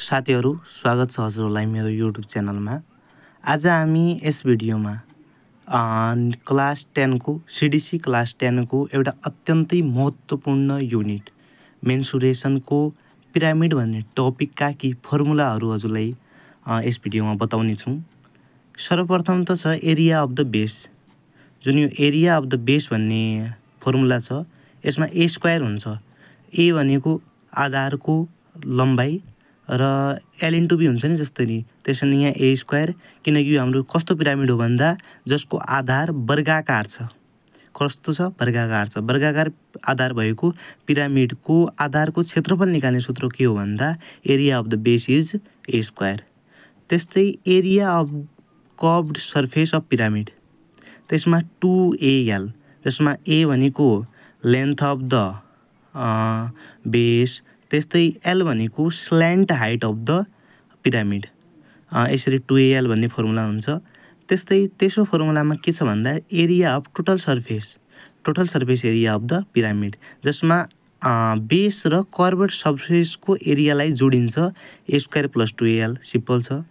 साथीहरु स्वागत छ हजुरहरुलाई मेरो YouTube च्यानलमा। आज हामी यस भिडियोमा क्लास 10 को CDC क्लास 10 को एउटा अत्यन्तै महत्त्वपूर्ण युनिट मेन्सुरेसन को पिरामिड भन्ने टपिकका केही फर्मुलाहरु हजुरलाई यस भिडियोमा बताउने छु। सर्वप्रथम त छ एरिया अफ द बेस। जुन यो एरिया अफ द बेस भन्ने फर्मुला छ यसमा a स्क्वायर हुन्छ। a भनेको आधारको लम्बाई र l * b हुन्छ नि जस्तै त्यसैले यहाँ a स्क्वायर किनकि यो हाम्रो कस्तो पिरामिड हो भन्दा जसको आधार वर्गाकार छ। कस्तो छ वर्गाकार छ। वर्गाकार आधार भएको पिरामिडको आधारको क्षेत्रफल निकाल्ने सूत्र के हो भन्दा area of the base is a square. त्यस्तै area of curved surface of pyramid त्यसमा 2al जसमा a भनेको लेन्थ अफ द बेस त्यस्तै l भनेको slant height of the pyramid. यसरी 2al भन्ने फर्मुला हुन्छ। त्यस्तै तेस्रो फर्मुलामा के छ भन्दा area of total surface area of the pyramid जसमा बेस र कर्व्ड सर्फेसको एरियालाई जोडिन्छ a स्क्वायर + 2al सिम्पल छ।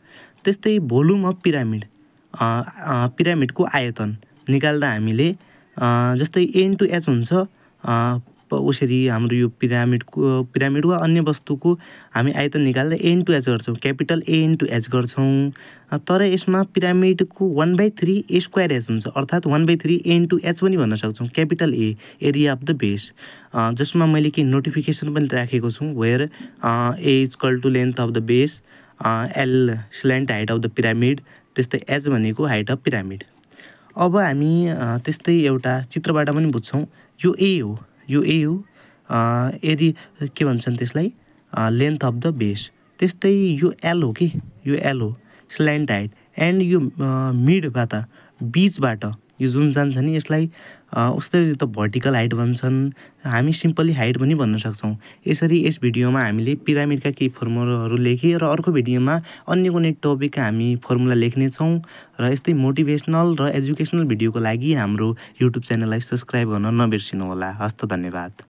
त्यस्तै भोल्युम अफ पिरामिड पिरामिडको आयतन निकाल्दा हामीले जस्तै a * h हुन्छ उसरी हाम्रो यो पिरामिड वा अन्य वस्तुको हामी आयतन निकाल्दा a * h गर्छौं क्यापिटल A * h गर्छौं। तर यसमा पिरामिडको 1/3 a स्क्वायर h हुन्छ अर्थात 1/3 a * h पनि भन्न सक्छौं capital A area of the base. जसमा मैले के नोटिफिकेसन पनि राखेको छु where a = length of the base l slant height of the pyramid त्यस्तै h भनेको हाइट अफ पिरामिड। अब हामी त्यस्तै एउटा चित्रबाट पनि बुझ्छौं यो a हो एरिया के भन्छन् त्यसलाई लेन्थ अफ द बेस। त्यस्तै यो l हो के यो l हो स्ल्यान्ट हाइट एन्ड यो मिडबाट बीचबाट यो जुन जान्छ नि यसलाई उस्तै त भर्टिकल हाइट भन्छन् हामी सिम्पली हाइट पनि भन्न सक्छौं। यसरी यस भिडियोमा हामीले पिरामिडका केही फर्मुलाहरु लेखे र अर्को भिडियोमा अन्य कुनै टपिकका हामी फर्मुला लेख्ने छौं र यस्तै मोटिभेसनल र एजुकेसनल भिडियोको लागि हाम्रो YouTube च्यानललाई सब्स्क्राइब गर्न नबिर्सिनु होला। हस्त धन्यवाद।